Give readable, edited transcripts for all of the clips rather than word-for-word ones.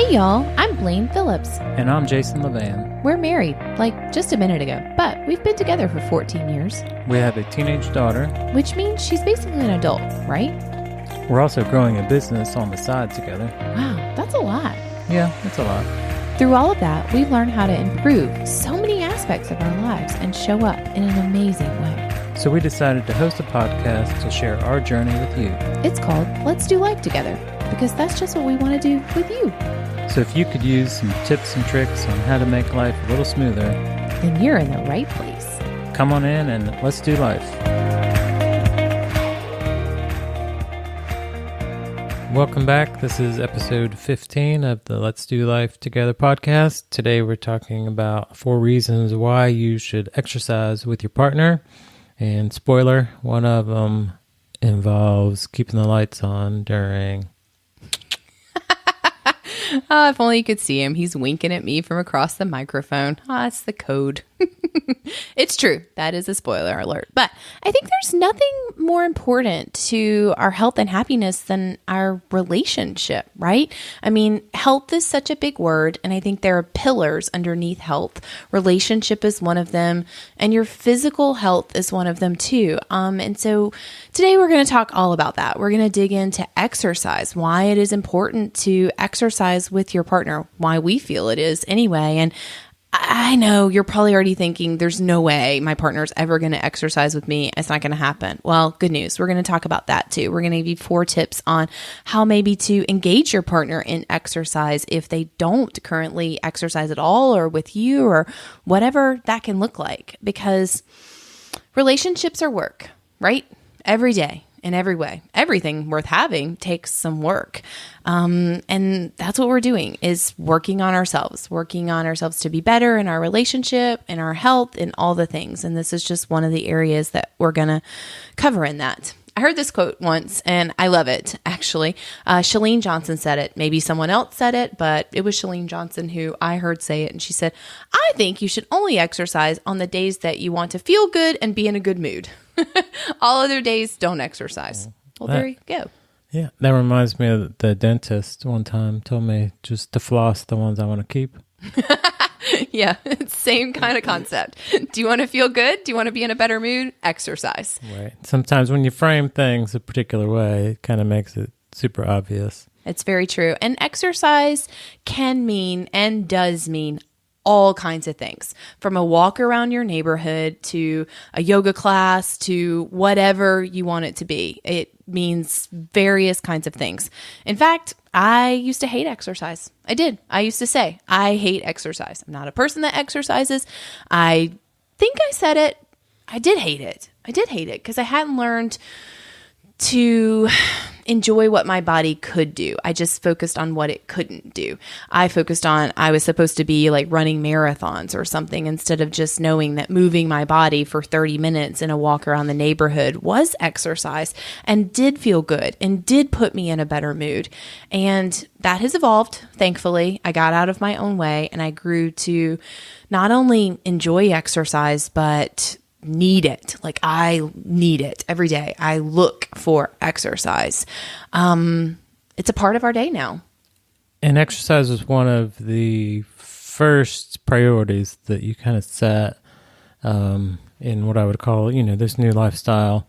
Hey y'all, I'm Blaine Phillips. And I'm Phillips-LeVan. We're married, like just a minute ago, but we've been together for 14 years. We have a teenage daughter. Which means she's basically an adult, right? We're also growing a business on the side together. Wow, that's a lot. Yeah, it's a lot. Through all of that, we've learned how to improve so many aspects of our lives and show up in an amazing way. So we decided to host a podcast to share our journey with you. It's called Let's Do Life Together, because that's just what we want to do with you. So if you could use some tips and tricks on how to make life a little smoother, then you're in the right place. Come on in and let's do life. Welcome back. This is episode 15 of the Let's Do Life Together podcast. Today we're talking about 4 reasons why you should exercise with your partner. And spoiler, one of them involves keeping the lights on during... Oh, if only you could see him. He's winking at me from across the microphone. It's the code. It's true. That is a spoiler alert. But I think there's nothing more important to our health and happiness than our relationship, right? I mean, health is such a big word, and I think there are pillars underneath health. Relationship is one of them, and your physical health is one of them too. And so today we're going to talk all about that. We're going to dig into exercise, why it is important to exercise with your partner, why we feel it is anyway. And I know you're probably already thinking there's no way my partner's ever going to exercise with me. It's not going to happen. Well, good news. We're going to talk about that too. We're going to give you 4 tips on how maybe to engage your partner in exercise if they don't currently exercise at all or with you or whatever that can look like, because relationships are work, right? Every day. In every way. Everything worth having takes some work. And that's what we're doing, is working on ourselves to be better in our relationship, in our health, in all the things. And this is just one of the areas that we're going to cover in that. I heard this quote once, and I love it, actually. Chalene Johnson said it. Maybe someone else said it, but it was Chalene Johnson who I heard say it. And she said, I think you should only exercise on the days that you want to feel good and be in a good mood. All other days, don't exercise. Well, there you go. Yeah, that reminds me of the dentist one time told me just to floss the ones I want to keep. Yeah, same kind of concept. Do you want to feel good? Do you want to be in a better mood? Exercise. Right. Sometimes when you frame things a particular way, it kind of makes it super obvious. It's very true. And exercise can mean and does mean all kinds of things, from a walk around your neighborhood to a yoga class to whatever you want it to be. It means various kinds of things. In fact, I used to hate exercise. I did. I used to say, I hate exercise. I'm not a person that exercises. I think I said it. I did hate it. Because I hadn't learned to enjoy what my body could do. I just focused on what it couldn't do. I was supposed to be like running marathons or something, instead of just knowing that moving my body for 30 minutes in a walk around the neighborhood was exercise and did feel good and did put me in a better mood. And that has evolved. Thankfully, I got out of my own way and I grew to not only enjoy exercise, but need it. Like, I need it every day. I look for exercise. It's a part of our day now. And exercise was one of the first priorities that you kind of set in what I would call, this new lifestyle.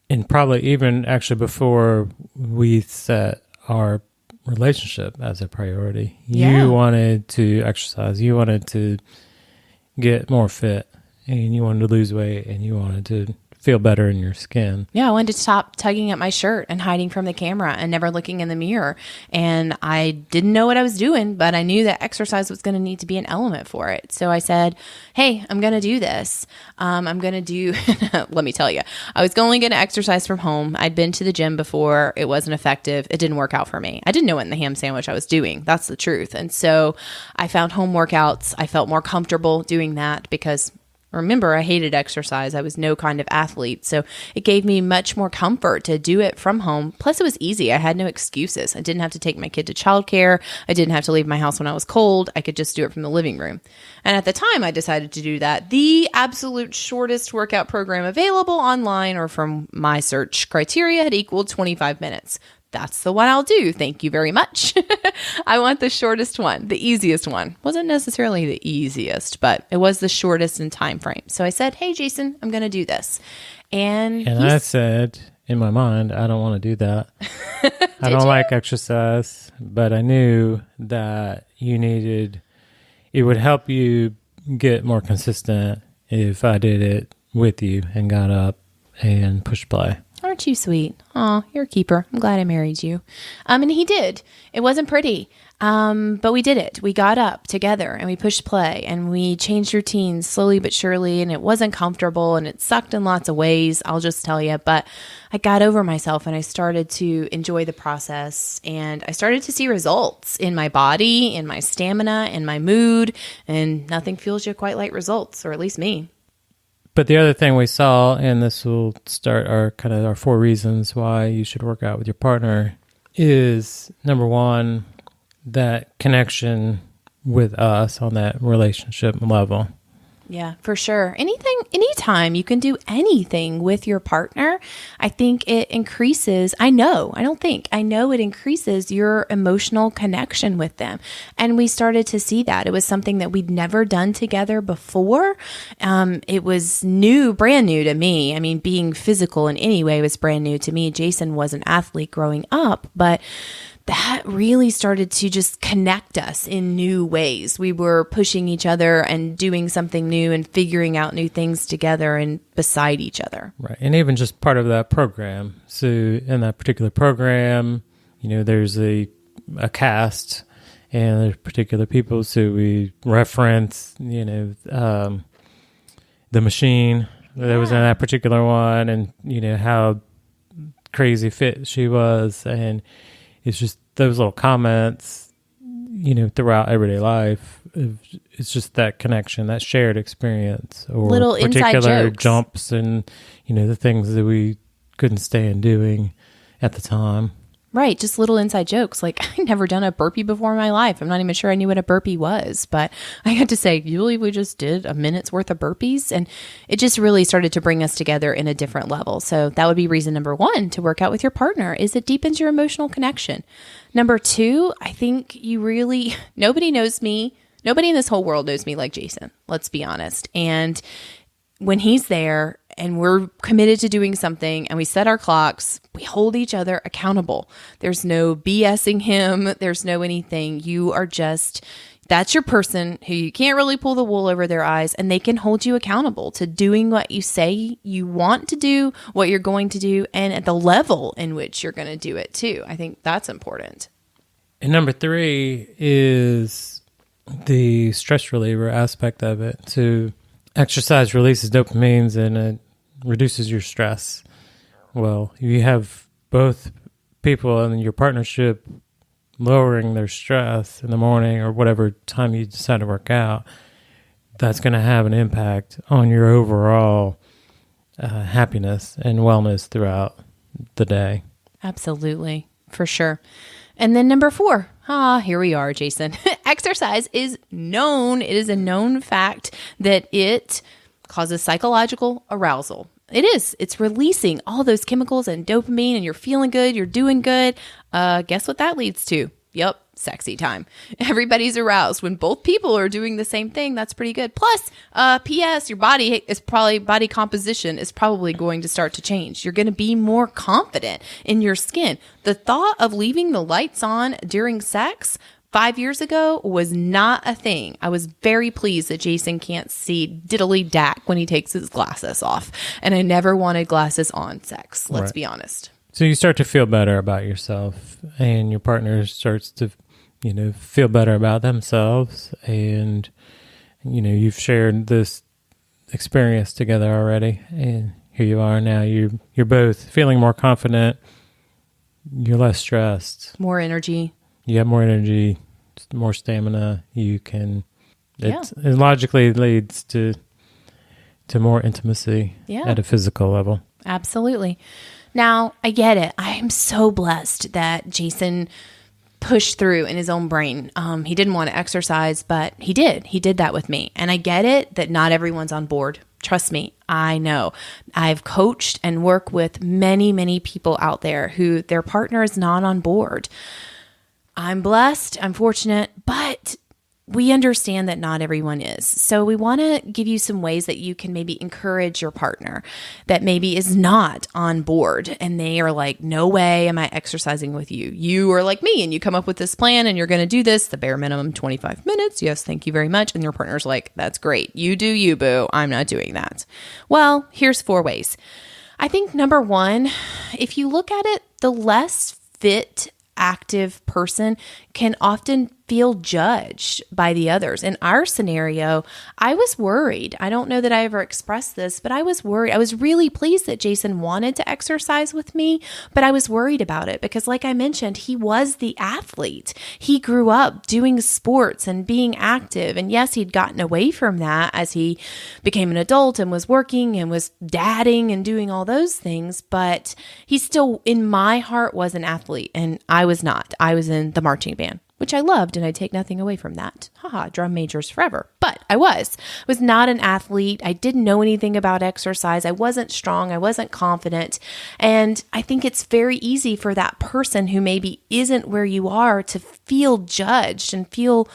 And probably even actually before we set our relationship as a priority. Yeah. You wanted to exercise. You wanted to get more fit. And you wanted to lose weight, and you wanted to feel better in your skin. Yeah, I wanted to stop tugging at my shirt and hiding from the camera and never looking in the mirror. And I didn't know what I was doing, but I knew that exercise was going to need to be an element for it. So I said, hey, I'm going to do this. I'm going to do, let me tell you, I was only going to exercise from home. I'd been to the gym before. It wasn't effective. It didn't work out for me. I didn't know what in the ham sandwich I was doing. That's the truth. And so I found home workouts. I felt more comfortable doing that because remember, I hated exercise. I was no kind of athlete. So it gave me much more comfort to do it from home. Plus, it was easy. I had no excuses. I didn't have to take my kid to childcare. I didn't have to leave my house when I was cold. I could just do it from the living room. And at the time I decided to do that, the absolute shortest workout program available online or from my search criteria had equaled 25 minutes. that's the one I'll do. Thank you very much. I want the shortest one, the easiest one. Wasn't necessarily the easiest, but it was the shortest in time frame. So I said, hey, Jason, I'm going to do this. And I said in my mind, I don't want to do that. I don't like exercise, but I knew that it would help you get more consistent if I did it with you and got up and pushed play. Aren't you sweet? Oh, you're a keeper. I'm glad I married you. And he did. It wasn't pretty. But we did it. We got up together and we pushed play and we changed routines slowly but surely. And it wasn't comfortable and it sucked in lots of ways, I'll just tell you. But I got over myself and I started to enjoy the process and I started to see results in my body, in my stamina, in my mood. And nothing feels you quite like results, or at least me. But the other thing we saw, and this will start our 4 reasons why you should work out with your partner, is number 1, that connection with us on that relationship level. Yeah, for sure. Anytime you can do anything with your partner, I think it increases, I know it increases your emotional connection with them. And we started to see that. It was something that we'd never done together before. It was brand new to me. I mean, being physical in any way was brand new to me. Jason was an athlete growing up, but that really started to just connect us in new ways. We were pushing each other and doing something new and figuring out new things together and beside each other. Right. And even just part of that program. So in that particular program, there's a cast and there's particular people. So we reference, the machine that was in that particular one and, how crazy fit she was. And it's just those little comments, throughout everyday life. It's just that connection, that shared experience, or little particular jokes. Jumps and, the things that we couldn't stand doing at the time. Right. Just little inside jokes. Like, I'd never done a burpee before in my life. I'm not even sure I knew what a burpee was, but I had to say, you believe we just did a minute's worth of burpees? And it just really started to bring us together in a different level. So that would be reason number 1 to work out with your partner, is it deepens your emotional connection. Number 2, I think nobody knows me. Nobody in this whole world knows me like Jason. Let's be honest. And when he's there, and we're committed to doing something and we set our clocks, we hold each other accountable. There's no BSing him. There's no anything. That's your person who you can't really pull the wool over their eyes, and they can hold you accountable to doing what you say you want to do, what you're going to do, and at the level in which you're going to do it too. I think that's important. And number 3 is the stress reliever aspect of it. So exercise releases dopamines and it reduces your stress. Well, you have both people in your partnership lowering their stress in the morning or whatever time you decide to work out. That's going to have an impact on your overall happiness and wellness throughout the day. Absolutely, for sure. And then number 4, here we are, Jason. Exercise is known. It is a known fact that it causes psychological arousal. It is. It's releasing all those chemicals and dopamine, and you're feeling good. You're doing good. Guess what that leads to? Yep. Sexy time. Everybody's aroused when both people are doing the same thing. That's pretty good. Plus, P.S. your body composition is probably going to start to change. You're going to be more confident in your skin. The thought of leaving the lights on during sex 5 years ago was not a thing. I was very pleased that Jason can't see diddly dack when he takes his glasses off. And I never wanted glasses on sex. Let's be honest. So you start to feel better about yourself, and your partner starts to feel better about themselves, and you've shared this experience together already, and here you are now. You're both feeling more confident. You're less stressed. More energy. You have more energy, more stamina. You can. It logically leads to more intimacy at a physical level. Absolutely. Now, I get it. I am so blessed that Jason pushed through in his own brain. He didn't want to exercise, but he did. He did that with me. And I get it that not everyone's on board. Trust me, I know. I've coached and worked with many, many people out there who their partner is not on board. I'm blessed, I'm fortunate, but we understand that not everyone is. So we want to give you some ways that you can maybe encourage your partner that maybe is not on board and they are like, no way am I exercising with you. You are like me and you come up with this plan and you're going to do this, the bare minimum 25 minutes. Yes, thank you very much. And your partner's like, that's great. You do you, boo. I'm not doing that. Well, here's 4 ways. I think number 1, if you look at it, the less fit active person can often feel judged by the others. In our scenario, I was worried. I don't know that I ever expressed this, but I was worried. I was really pleased that Jason wanted to exercise with me, but I was worried about it because, like I mentioned, he was the athlete. He grew up doing sports and being active. And yes, he'd gotten away from that as he became an adult and was working and was dadding and doing all those things, but he still, in my heart, was an athlete, and I was not. I was in the marching band, which I loved, and I take nothing away from that. Haha, drum majors forever. But I was not an athlete. I didn't know anything about exercise. I wasn't strong. I wasn't confident. And I think it's very easy for that person who maybe isn't where you are to feel judged and feel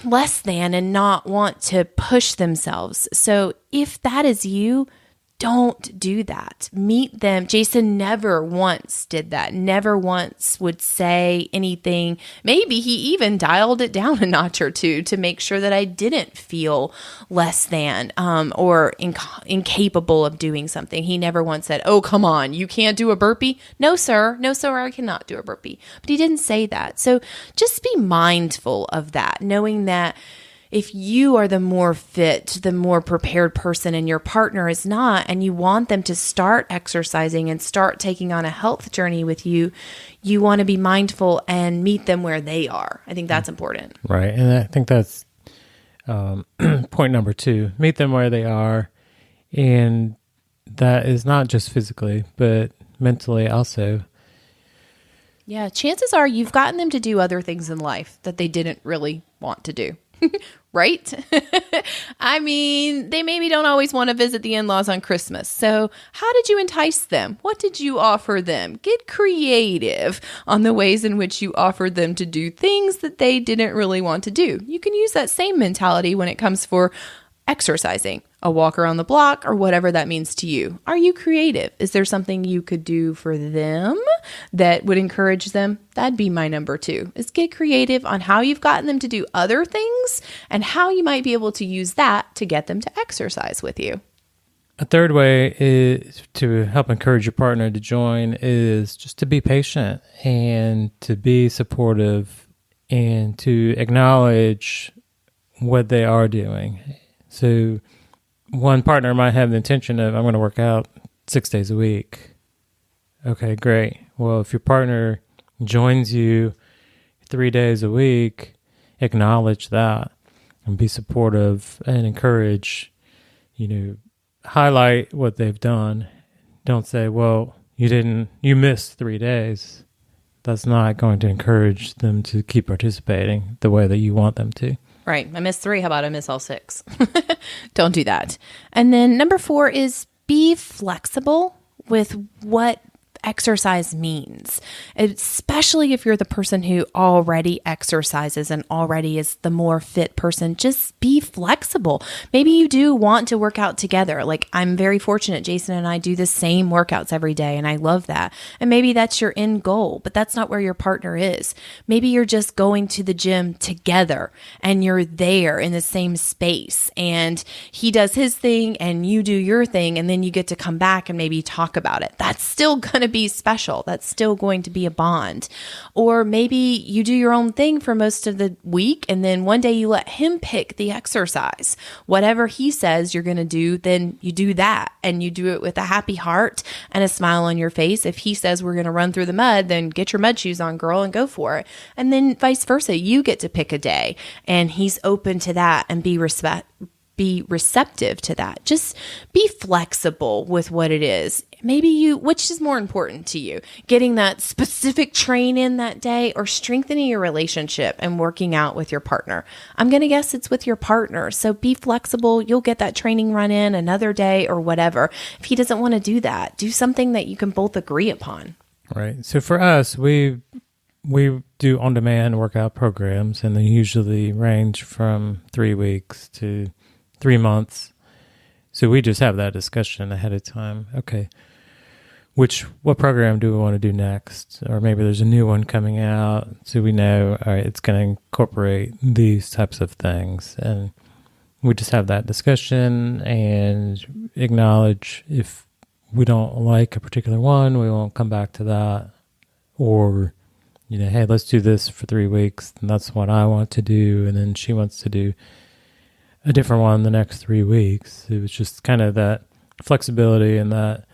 less than and not want to push themselves. So if that is you, don't do that. Meet them. Jason never once did that. Never once would say anything. Maybe he even dialed it down a notch or two to make sure that I didn't feel less than or incapable of doing something. He never once said, oh, come on, you can't do a burpee? No, sir. No, sir, I cannot do a burpee. But he didn't say that. So just be mindful of that, knowing that if you are the more fit, the more prepared person and your partner is not, and you want them to start exercising and start taking on a health journey with you, you want to be mindful and meet them where they are. I think that's important. Right. And I think that's point number 2. Meet them where they are. And that is not just physically, but mentally also. Yeah. Chances are you've gotten them to do other things in life that they didn't really want to do. Right? I mean, they maybe don't always want to visit the in-laws on Christmas. So how did you entice them? What did you offer them? Get creative on the ways in which you offered them to do things that they didn't really want to do. You can use that same mentality when it comes for exercising, a walk around the block, or whatever that means to you. Are you creative? Is there something you could do for them that would encourage them? That'd be my number 2, is get creative on how you've gotten them to do other things and how you might be able to use that to get them to exercise with you. A third way is to help encourage your partner to join is just to be patient and to be supportive and to acknowledge what they are doing. So one partner might have the intention of, I'm going to work out 6 days a week. Okay, great. Well, if your partner joins you 3 days a week, acknowledge that and be supportive and encourage, highlight what they've done. Don't say, well, you missed 3 days. That's not going to encourage them to keep participating the way that you want them to. Right. I missed 3. How about I miss all 6? Don't do that. And then number 4 is be flexible with what exercise means, especially if you're the person who already exercises and already is the more fit person. Just be flexible. Maybe you do want to work out together. Like, I'm very fortunate. Jason and I do the same workouts every day, and I love that. And maybe that's your end goal, but that's not where your partner is. Maybe you're just going to the gym together and you're there in the same space, and he does his thing and you do your thing, and then you get to come back and maybe talk about it. That's still going to be special. That's still going to be a bond. Or maybe you do your own thing for most of the week, and then one day you let him pick the exercise. Whatever he says you're going to do, then you do that, and you do it with a happy heart and a smile on your face. If he says we're going to run through the mud, then get your mud shoes on, girl, and go for it. And then vice versa. You get to pick a day, and he's open to that, and be receptive to that. Just be flexible with what it is. Maybe which is more important to you, getting that specific train in that day or strengthening your relationship and working out with your partner? I'm going to guess it's with your partner. So be flexible. You'll get that training run in another day or whatever. If he doesn't want to do that, do something that you can both agree upon. Right. So for us, we do on-demand workout programs, and they usually range from 3 weeks to 3 months. So we just have that discussion ahead of time. Okay, what program do we want to do next? Or maybe there's a new one coming out, so we know, all right, it's going to incorporate these types of things. And we just have that discussion and acknowledge if we don't like a particular one, we won't come back to that. Or, hey, let's do this for 3 weeks, and that's what I want to do, and then she wants to do a different one the next 3 weeks. It was just kind of that flexibility and that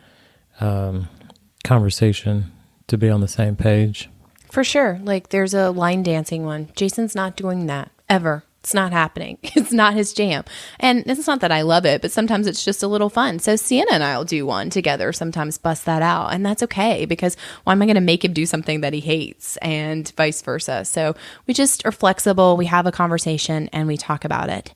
conversation to be on the same page. For sure. Like there's a line dancing one. Jason's not doing that ever. It's not happening. It's not his jam. And it's not that I love it, but sometimes it's just a little fun. So Sienna and I will do one together, sometimes bust that out. And that's okay, because why am I going to make him do something that he hates, and vice versa? So we just are flexible. We have a conversation and we talk about it.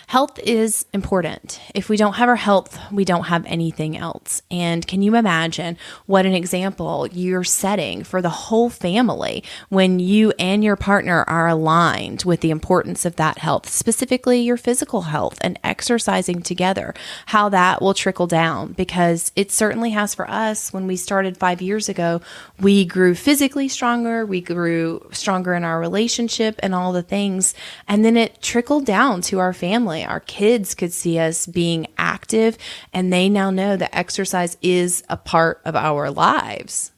Health is important. If we don't have our health, we don't have anything else. And can you imagine what an example you're setting for the whole family when you and your partner are aligned with the importance of that health, specifically your physical health, and exercising together, how that will trickle down? Because it certainly has for us. When we started 5 years ago, we grew physically stronger, we grew stronger in our relationship and all the things. And then it trickled down to our family. Our kids could see us being active, and they now know that exercise is a part of our lives.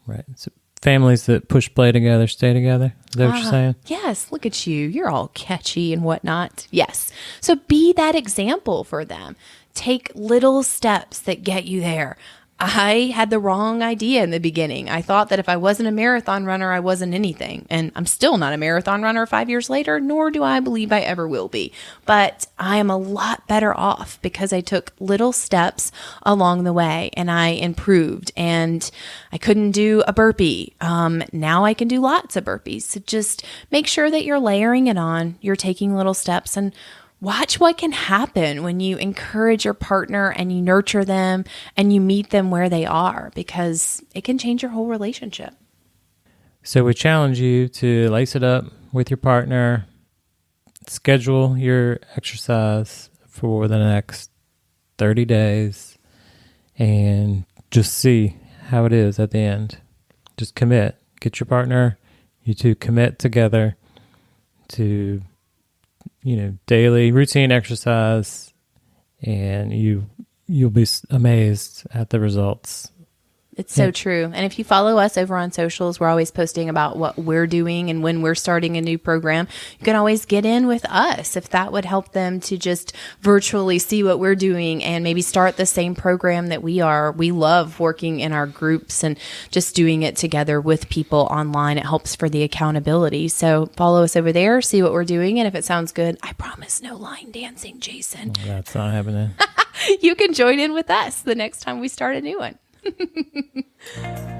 Right. So families that push play together stay together. Is that what you're saying? Yes. Look at you. You're all catchy and whatnot. Yes. So be that example for them. Take little steps that get you there. I had the wrong idea in the beginning. I thought that if I wasn't a marathon runner, I wasn't anything. And I'm still not a marathon runner 5 years later, nor do I believe I ever will be. But I am a lot better off because I took little steps along the way and I improved. And I couldn't do a burpee. Now I can do lots of burpees. So just make sure that you're layering it on. You're taking little steps, and watch what can happen when you encourage your partner and you nurture them and you meet them where they are, because it can change your whole relationship. So we challenge you to lace it up with your partner, schedule your exercise for the next 30 days, and just see how it is at the end. Just commit. Get your partner, you two commit together to daily routine exercise, and you'll be amazed at the results. It's so true. And if you follow us over on socials, we're always posting about what we're doing and when we're starting a new program. You can always get in with us if that would help them to just virtually see what we're doing and maybe start the same program that we are. We love working in our groups and just doing it together with people online. It helps for the accountability. So follow us over there, see what we're doing. And if it sounds good, I promise no line dancing, Jason. Well, that's not happening. You can join in with us the next time we start a new one.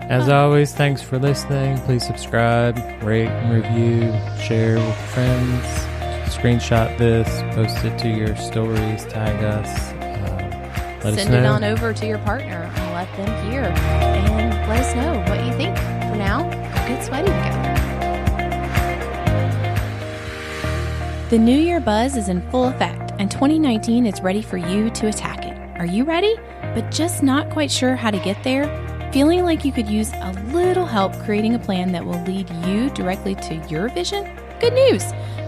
As always, thanks for listening. Please subscribe, rate and review, share with friends, screenshot this, post it to your stories, tag us, let us know. Send it on over to your partner and let them hear, and let us know what you think. For now, get sweaty together. The New Year buzz is in full effect, and 2019 is ready for you to attack it. Are you ready, but just not quite sure how to get there? Feeling like you could use a little help creating a plan that will lead you directly to your vision? Good news!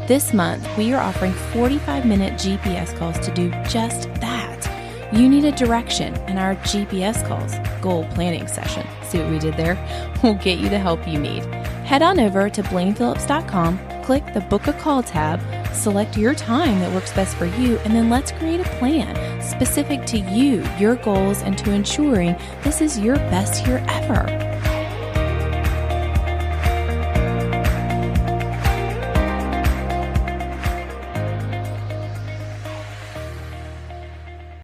This month, we are offering 45-minute GPS calls to do just that. You need a direction, and our GPS calls, goal planning session, see what we did there, will get you the help you need. Head on over to blainephillips.com, click the Book a Call tab, select your time that works best for you, and then let's create a plan specific to you, your goals, and to ensuring this is your best year ever.